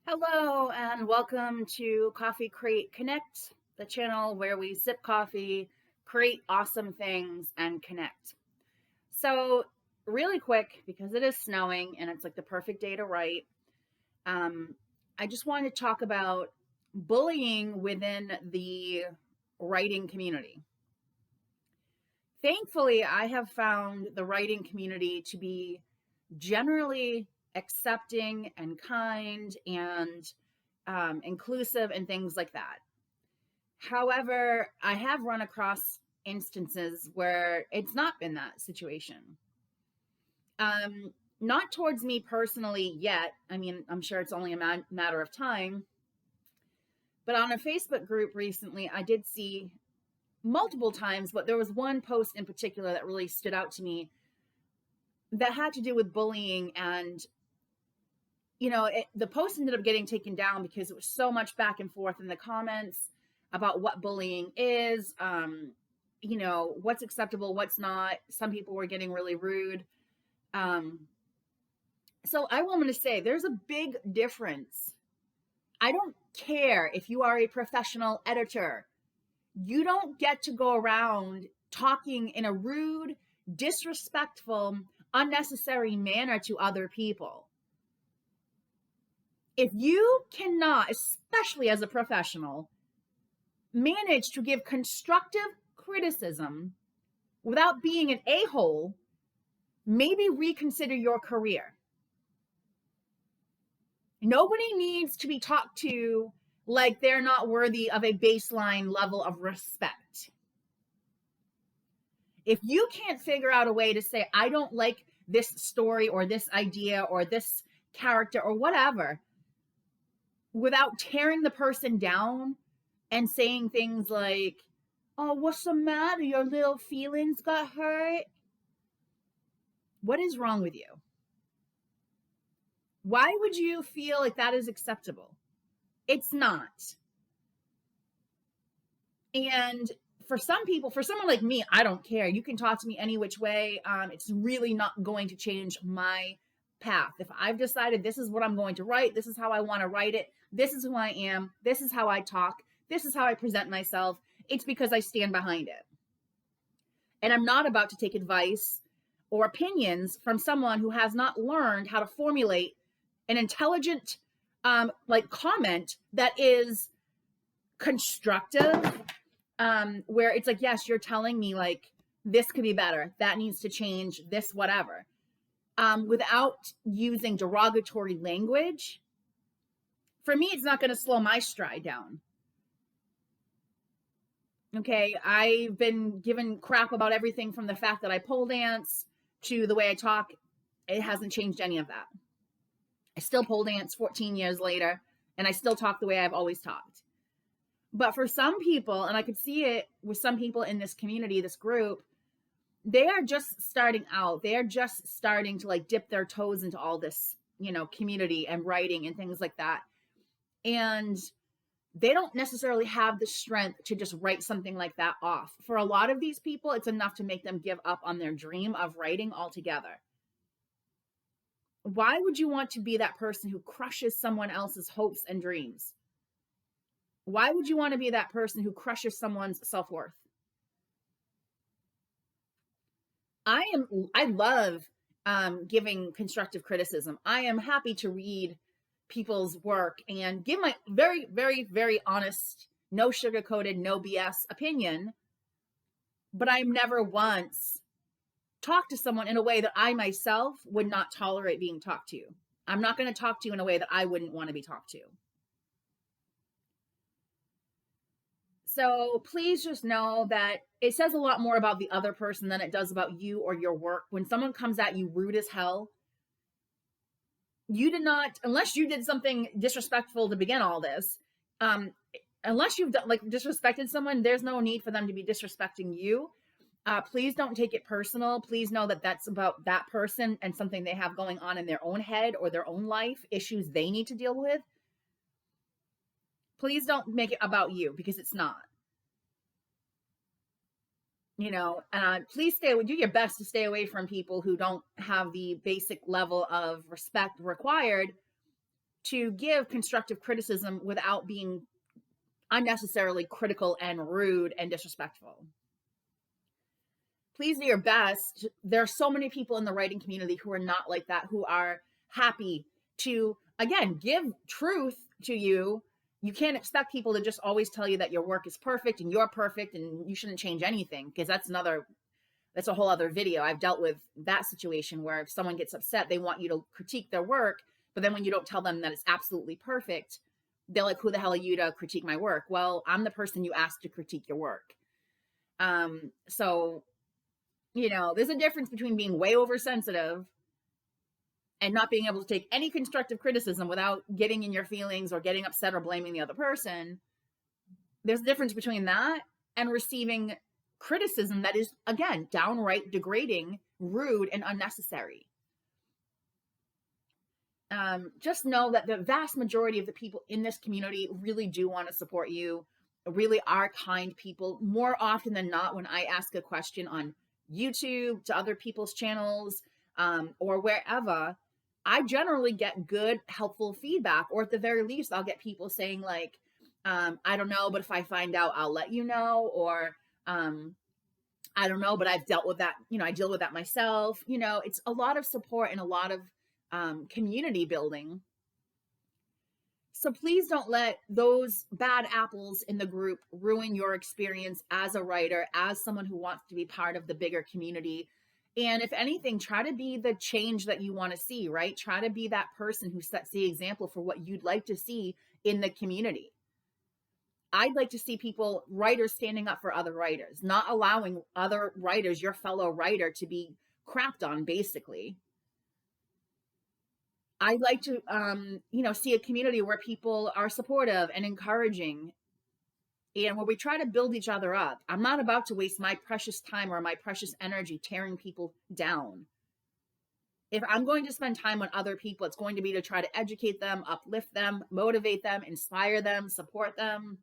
Hello and welcome to Coffee Create Connect, the channel where we sip coffee, create awesome things, and connect. So, really quick, because it is snowing and it's like the perfect day to write, um, I just wanted to talk about bullying within the writing community. Thankfully, I have found the writing community to be generally accepting and kind and inclusive and things like that. However, I have run across instances where it's not been that situation. Um, Not towards me personally yet. I mean, I'm sure it's only a matter of time. But on a Facebook group recently, I did see multiple times, but there was one post in particular that really stood out to me that had to do with bullying. And the post ended up getting taken down because it was so much back and forth in the comments about what bullying is, what's acceptable, what's not. Some people were getting really rude. um so I want to say there's a big difference. I don't care if you are a professional editor. You don't get to go around talking in a rude, disrespectful, unnecessary manner to other people. If you cannot, especially as a professional, manage to give constructive criticism without being an a-hole, maybe reconsider your career. Nobody needs to be talked to like they're not worthy of a baseline level of respect. If you can't figure out a way to say, I don't like this story or this idea or this character or whatever, without tearing the person down and saying things like, oh, what's the matter? Your little feelings got hurt. What is wrong with you? Why would you feel like that is acceptable? It's not. And for some people, for someone like me, I don't care. You can talk to me any which way. It's really not going to change my path. If I've decided this is what I'm going to write, this is how I want to write it, this is who I am, this is how I talk, this is how I present myself, it's because I stand behind it. And I'm not about to take advice or opinions from someone who has not learned how to formulate an intelligent comment that is constructive, where it's like, yes, you're telling me like this could be better, that needs to change, this whatever, without using derogatory language. For me, it's not going to slow my stride down. Okay, I've been given crap about everything from the fact that I pole dance to the way I talk. It hasn't changed any of that. I still pole dance 14 years later, and I still talk the way I've always talked. But for some people, and I could see it with some people in this community, this group, they are just starting out. They are just starting to like dip their toes into all this, community and writing and things like that. And they don't necessarily have the strength to just write something like that off. For a lot of these people, it's enough to make them give up on their dream of writing altogether. Why would you want to be that person who crushes someone else's hopes and dreams? Why would you want to be that person who crushes someone's self-worth? I love giving constructive criticism. I am happy to read people's work and give my very, very, very honest, no sugar-coated, no BS opinion. But I've never once talked to someone in a way that I myself would not tolerate being talked to. I'm not going to talk to you in a way that I wouldn't want to be talked to. So please just know that it says a lot more about the other person than it does about you or your work. When someone comes at you rude as hell, you did not, unless you did something disrespectful to begin all this, unless you've done, like, disrespected someone, there's no need for them to be disrespecting you. Please don't take it personal. Please know that that's about that person and something they have going on in their own head or their own life, issues they need to deal with. Please don't make it about you, because it's not. Please do your best to stay away from people who don't have the basic level of respect required to give constructive criticism without being unnecessarily critical and rude and disrespectful. Please do your best. There are so many people in the writing community who are not like that, who are happy to, again, give truth to you. You can't expect people to just always tell you that your work is perfect and you're perfect and you shouldn't change anything, because that's a whole other video. I've dealt with that situation where if someone gets upset, they want you to critique their work, but then when you don't tell them that it's absolutely perfect, they're like, who the hell are you to critique my work? Well, I'm the person you asked to critique your work. So, there's a difference between being way oversensitive and not being able to take any constructive criticism without getting in your feelings or getting upset or blaming the other person. There's a difference between that and receiving criticism that is, again, downright degrading, rude, and unnecessary. Just know that the vast majority of the people in this community really do want to support you, really are kind people. More often than not, when I ask a question on YouTube, to other people's channels, or wherever, I generally get good, helpful feedback, or at the very least, I'll get people saying like, I don't know, but if I find out, I'll let you know, or I don't know, but I've dealt with that, I deal with that myself. It's a lot of support and a lot of community building. So please don't let those bad apples in the group ruin your experience as a writer, as someone who wants to be part of the bigger community. And if anything, try to be the change that you want to see, right? Try to be that person who sets the example for what you'd like to see in the community. I'd like to see writers standing up for other writers, not allowing other writers, your fellow writer, to be crapped on, basically. I'd like to, see a community where people are supportive and encouraging, and where we try to build each other up. I'm not about to waste my precious time or my precious energy tearing people down. If I'm going to spend time on other people, it's going to be to try to educate them, uplift them, motivate them, inspire them, support them.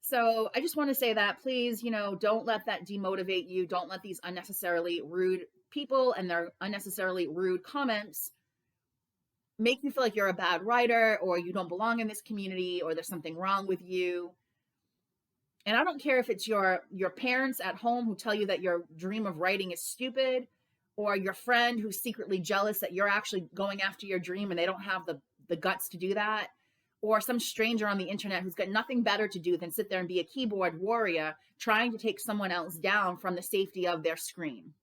So I just want to say that, please, don't let that demotivate you. Don't let these unnecessarily rude people and their unnecessarily rude comments make you feel like you're a bad writer, or you don't belong in this community, or there's something wrong with you. And I don't care if it's your parents at home who tell you that your dream of writing is stupid, or your friend who's secretly jealous that you're actually going after your dream and they don't have the guts to do that, or some stranger on the internet who's got nothing better to do than sit there and be a keyboard warrior trying to take someone else down from the safety of their screen.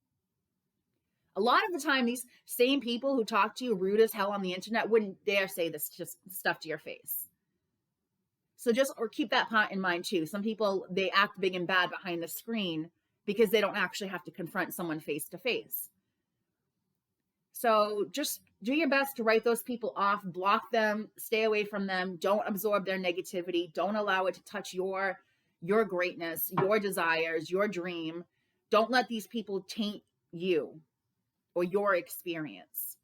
A lot of the time, these same people who talk to you rude as hell on the internet wouldn't dare say this stuff to your face. So keep that part in mind too. Some people, they act big and bad behind the screen because they don't actually have to confront someone face to face. So just do your best to write those people off, block them, stay away from them. Don't absorb their negativity. Don't allow it to touch your greatness, your desires, your dream. Don't let these people taint you or your experience.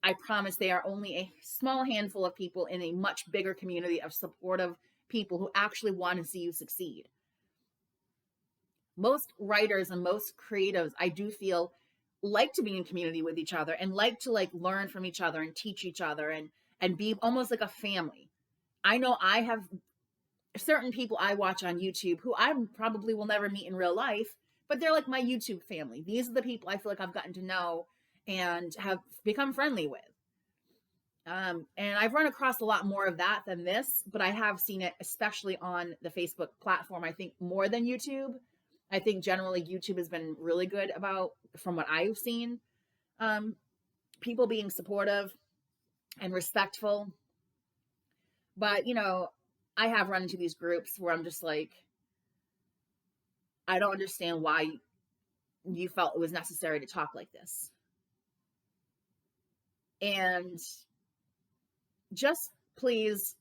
I promise they are only a small handful of people in a much bigger community of supportive people who actually want to see you succeed. Most writers and most creatives, I do feel, like to be in community with each other and like to learn from each other and teach each other and be almost like a family. I know I have certain people I watch on YouTube who I probably will never meet in real life, but they're like my YouTube family. These are the people I feel like I've gotten to know and have become friendly with. And I've run across a lot more of that than this, but I have seen it, especially on the Facebook platform, I think more than YouTube. I think generally YouTube has been really good about, from what I've seen, people being supportive and respectful. But, I have run into these groups where I'm just like, I don't understand why you felt it was necessary to talk like this. And just please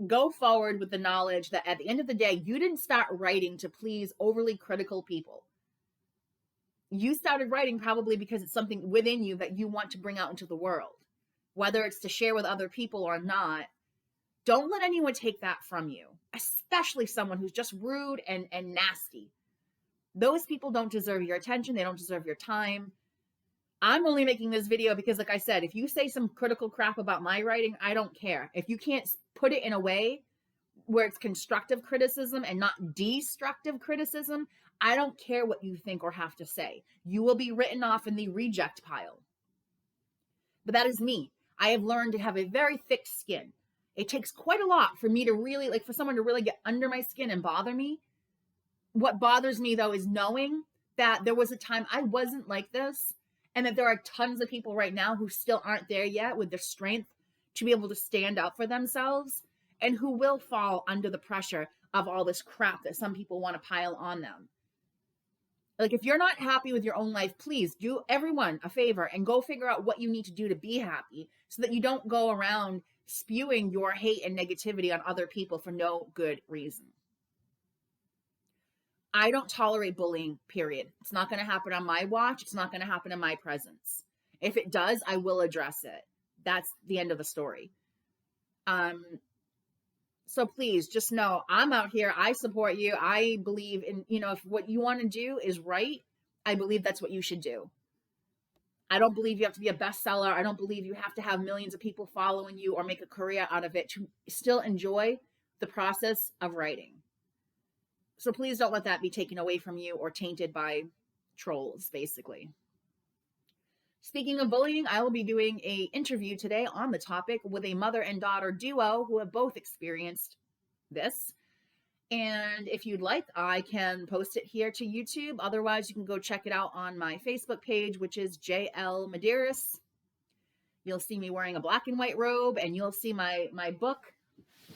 go forward with the knowledge that at the end of the day, you didn't start writing to please overly critical people. You started writing probably because it's something within you that you want to bring out into the world, whether it's to share with other people or not. Don't let anyone take that from you, especially someone who's just rude and nasty. Those people don't deserve your attention. They don't deserve your time. I'm only making this video because, like I said, if you say some critical crap about my writing, I don't care. If you can't put it in a way where it's constructive criticism and not destructive criticism, I don't care what you think or have to say. You will be written off in the reject pile. But that is me. I have learned to have a very thick skin. It takes quite a lot for me to really, like, for someone to really get under my skin and bother me. What bothers me, though, is knowing that there was a time I wasn't like this, and that there are tons of people right now who still aren't there yet with the strength to be able to stand up for themselves, and who will fall under the pressure of all this crap that some people want to pile on them. Like, if you're not happy with your own life, please do everyone a favor and go figure out what you need to do to be happy, so that you don't go around spewing your hate and negativity on other people for no good reason. I don't tolerate bullying, period. It's not going to happen on my watch. It's not going to happen in my presence. If it does, I will address it. That's the end of the story. So please just know I'm out here. I support you. I believe in, if what you want to do is right, I believe that's what you should do. I don't believe you have to be a bestseller. I don't believe you have to have millions of people following you or make a career out of it to still enjoy the process of writing. So please don't let that be taken away from you or tainted by trolls, basically. Speaking of bullying, I will be doing an interview today on the topic with a mother and daughter duo who have both experienced this. And if you'd like, I can post it here to YouTube. Otherwise, you can go check it out on my Facebook page, which is JL Medeiros. You'll see me wearing a black and white robe, and you'll see my book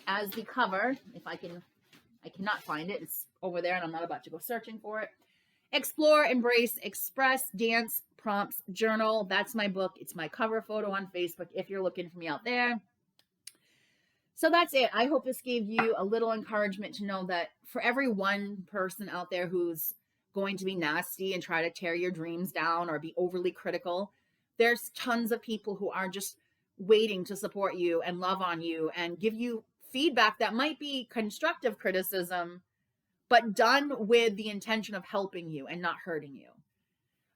as the cover. I cannot find it. It's over there, and I'm not about to go searching for it. Explore, Embrace, Express, Dance, Prompts, Journal. That's my book. It's my cover photo on Facebook if you're looking for me out there. So that's it. I hope this gave you a little encouragement to know that for every one person out there who's going to be nasty and try to tear your dreams down or be overly critical, there's tons of people who are just waiting to support you and love on you and give you feedback that might be constructive criticism, but done with the intention of helping you and not hurting you.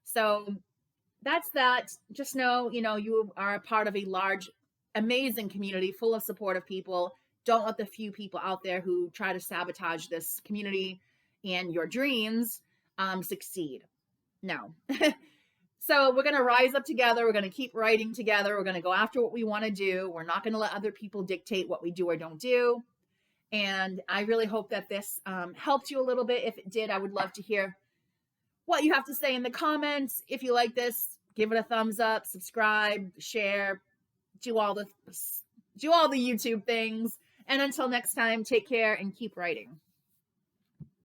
So that's that. Just know, you are a part of a large, amazing community full of supportive people. Don't let the few people out there who try to sabotage this community and your dreams succeed. No. So we're going to rise up together. We're going to keep writing together. We're going to go after what we want to do. We're not going to let other people dictate what we do or don't do. And I really hope that this helped you a little bit. If it did, I would love to hear what you have to say in the comments. If you like this, give it a thumbs up, subscribe, share, do all the YouTube things. And until next time, take care and keep writing.